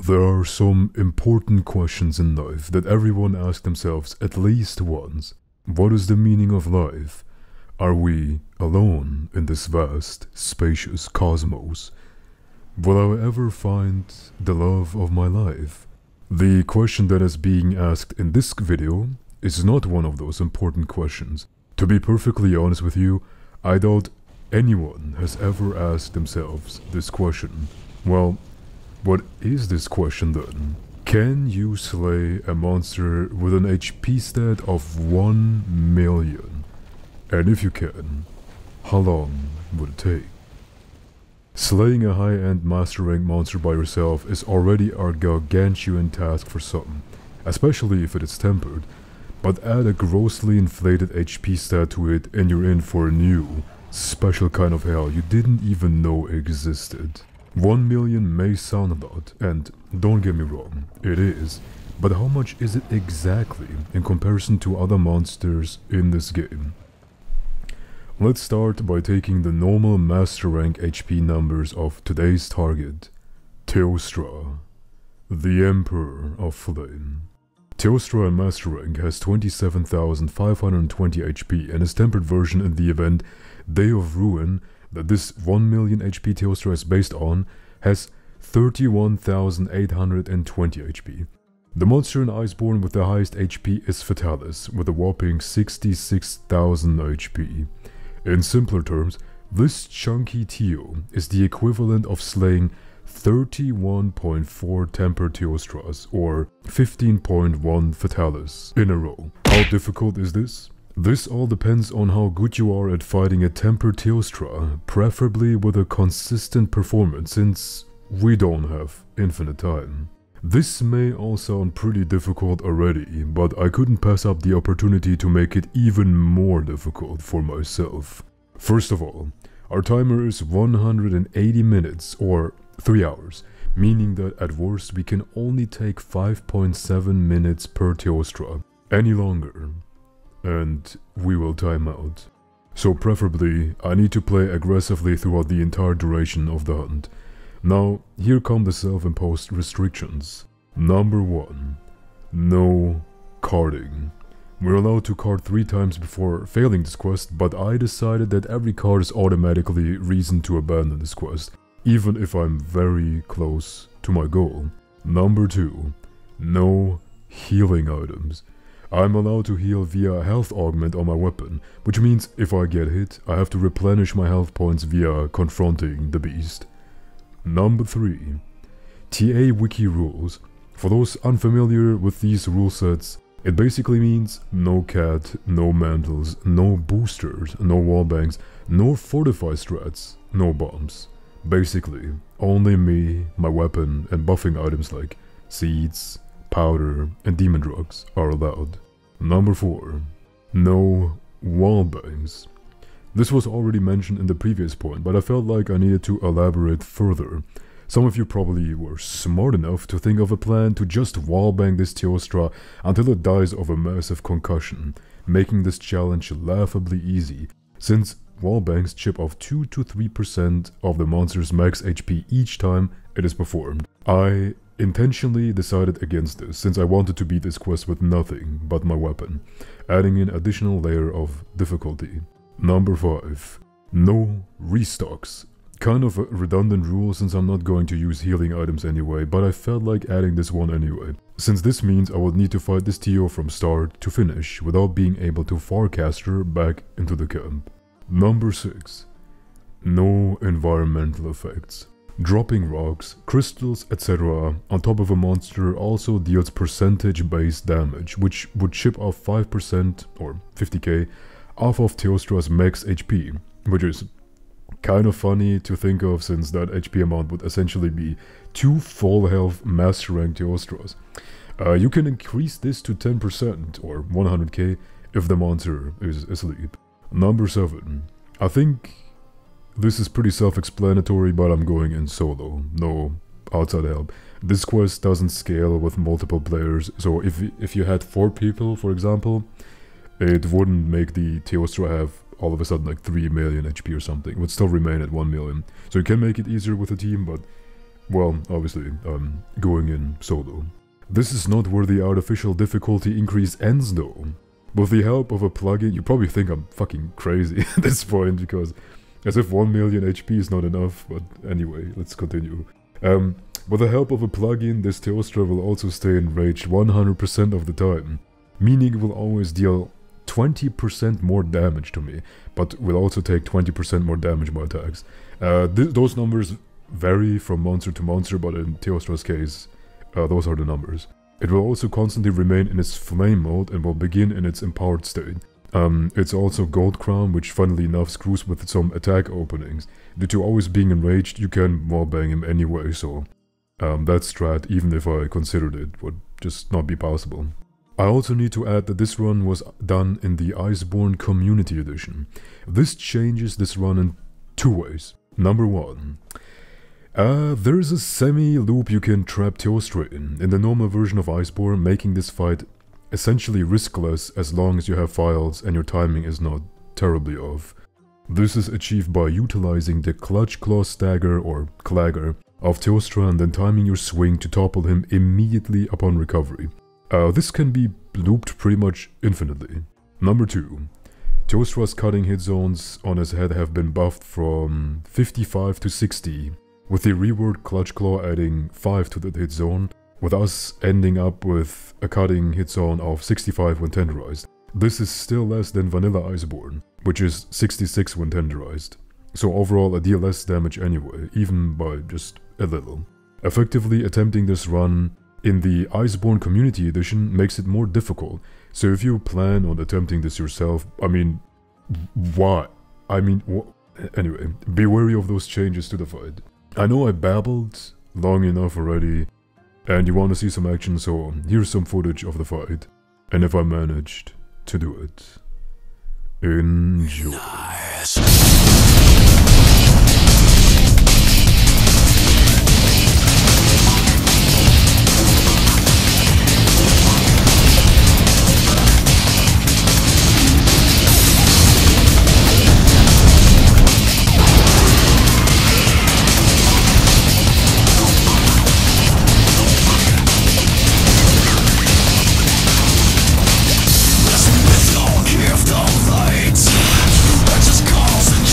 There are some important questions in life that everyone asks themselves at least once. What is the meaning of life? Are we alone in this vast, spacious cosmos? Will I ever find the love of my life? The question that is being asked in this video is not one of those important questions. To be perfectly honest with you, I doubt anyone has ever asked themselves this question. Well, what is this question then? Can you slay a monster with an HP stat of 1 million? And if you can, how long would it take? Slaying a high-end master rank monster by yourself is already a gargantuan task for some, especially if it is tempered, but add a grossly inflated HP stat to it and you're in for a new, special kind of hell you didn't even know existed. 1 million may sound a lot, and don't get me wrong, it is, but how much is it exactly in comparison to other monsters in this game? Let's start by taking the normal master rank HP numbers of today's target, Teostra, the Emperor of Flame. Teostra in master rank has 27,520 HP and his tempered version in the event Day of Ruin that this 1 million HP Teostra is based on has 31,820 HP. The monster in Iceborne with the highest HP is Cybeles with a whopping 66,000 HP. In simpler terms, this chunky Teo is the equivalent of slaying 31.4 tempered Teostras or 15.1 Cybeles in a row. How difficult is this? This all depends on how good you are at fighting a tempered Teostra, preferably with a consistent performance since we don't have infinite time. This may all sound pretty difficult already, but I couldn't pass up the opportunity to make it even more difficult for myself. First of all, our timer is 180 minutes or 3 hours, meaning that at worst we can only take 5.7 minutes per Teostra. Any longer, and we will time out. So preferably, I need to play aggressively throughout the entire duration of the hunt. Now, here come the self-imposed restrictions. Number 1. No carding. We're allowed to card 3 times before failing this quest, but I decided that every card is automatically reason to abandon this quest, even if I'm very close to my goal. Number 2. No healing items. I'm allowed to heal via health augment on my weapon, which means if I get hit, I have to replenish my health points via confronting the beast. Number 3. TA Wiki rules. For those unfamiliar with these rule sets, it basically means no cat, no mantles, no boosters, no wallbangs, no fortify strats, no bombs. Basically, only me, my weapon, and buffing items like seeds, powder, and demon drugs are allowed. Number 4. No wallbangs. This was already mentioned in the previous point, but I felt like I needed to elaborate further. Some of you probably were smart enough to think of a plan to just wallbang this Teostra until it dies of a massive concussion, making this challenge laughably easy, since wallbangs chip off 2 to 3% of the monster's max HP each time it is performed. I intentionally decided against this since I wanted to beat this quest with nothing but my weapon, adding an additional layer of difficulty. Number 5. No restocks. Kind of a redundant rule since I'm not going to use healing items anyway, but I felt like adding this one anyway, since this means I would need to fight this Teo from start to finish without being able to farcaster back into the camp. Number 6. No environmental effects. Dropping rocks, crystals, etc. on top of a monster also deals percentage-based damage, which would chip off 5% or 50k off of Teostra's max HP, which is kind of funny to think of since that HP amount would essentially be 2 full health master rank Teostras. You can increase this to 10% or 100k if the monster is asleep. Number 7. I think this is pretty self-explanatory, but I'm going in solo, no outside help. This quest doesn't scale with multiple players, so if you had 4 people, for example, it wouldn't make the Teostra have all of a sudden like 3 million HP or something. It would still remain at 1 million. So you can make it easier with a team, but Well, obviously, going in solo. This is not where the artificial difficulty increase ends though. With the help of a plugin, you probably think I'm fucking crazy at this point, because as if 1 million HP is not enough, but anyway, let's continue. With the help of a plugin, this Teostra will also stay enraged 100% of the time, meaning it will always deal 20% more damage to me, but will also take 20% more damage by attacks. Those numbers vary from monster to monster, but in Teostra's case, those are the numbers. It will also constantly remain in its flame mode and will begin in its empowered state. It's also Gold Crown, which funnily enough screws with some attack openings. Due to always being enraged, you can wallbang him anyway, so that strat, even if I considered it, would just not be possible. I also need to add that this run was done in the Iceborne Community Edition. This changes this run in 2 ways. Number 1. There is a semi-loop you can trap Teostra in the normal version of Iceborne, making this fight essentially riskless as long as you have files and your timing is not terribly off. This is achieved by utilizing the Clutch Claw Stagger or Clagger of Teostra and then timing your swing to topple him immediately upon recovery. This can be looped pretty much infinitely. Number 2. Teostra's cutting hit zones on his head have been buffed from 55 to 60, with the reworked Clutch Claw adding 5 to the hit zone, with us ending up with a cutting hit zone of 65 when tenderized. This is still less than vanilla Iceborne, which is 66 when tenderized. So overall a deal less damage anyway, even by just a little. Effectively attempting this run in the Iceborne Community Edition makes it more difficult, so if you plan on attempting this yourself, I mean, why? I mean, anyway, be wary of those changes to the fight. I know I babbled long enough already, and you want to see some action, so here's some footage of the fight, and if I managed to do it. Enjoy. Nice. Just calls and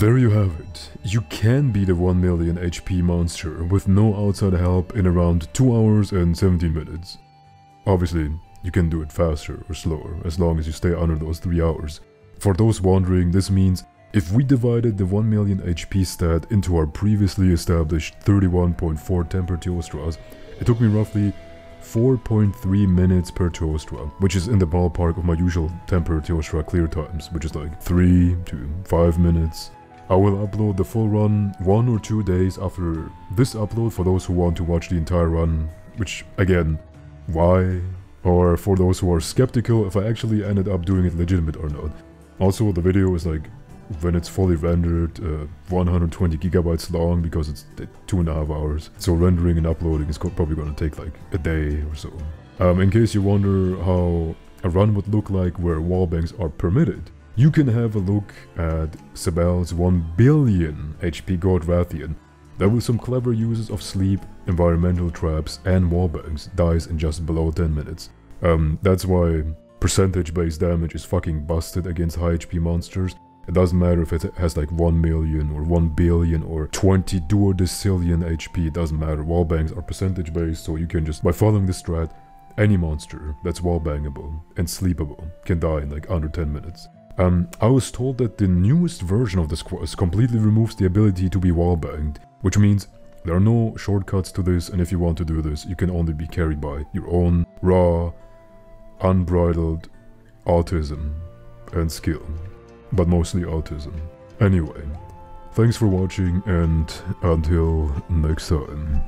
there you have it. You can beat a 1 million HP monster with no outside help in around 2 hours and 17 minutes. Obviously, you can do it faster or slower, as long as you stay under those 3 hours. For those wondering, this means if we divided the 1 million HP stat into our previously established 31.4 temper Teostras, it took me roughly 4.3 minutes per Teostra, which is in the ballpark of my usual temper Teostra clear times, which is like 3 to 5 minutes. I will upload the full run 1 or 2 days after this upload for those who want to watch the entire run, which again, why? Or for those who are skeptical if I actually ended up doing it legitimate or not. Also, the video is like, when it's fully rendered, 120 gigabytes long because it's 2.5 hours. So rendering and uploading is probably gonna take like a day or so. In case you wonder how a run would look like where wallbangs are permitted, you can have a look at Cybeles 1 billion HP Gold Rathian. That with some clever uses of sleep, environmental traps and wallbangs dies in just below 10 minutes. That's why percentage-based damage is fucking busted against high HP monsters. It doesn't matter if it has like 1 million or 1 billion or 20 duodecillion HP, it doesn't matter. Wallbangs are percentage based, so you can just, by following this strat, any monster that's wallbangable and sleepable can die in like under 10 minutes. I was told that the newest version of this quest completely removes the ability to be wallbanged, which means there are no shortcuts to this, and if you want to do this, you can only be carried by your own raw, unbridled autism and skill. But mostly autism. Anyway, thanks for watching and until next time.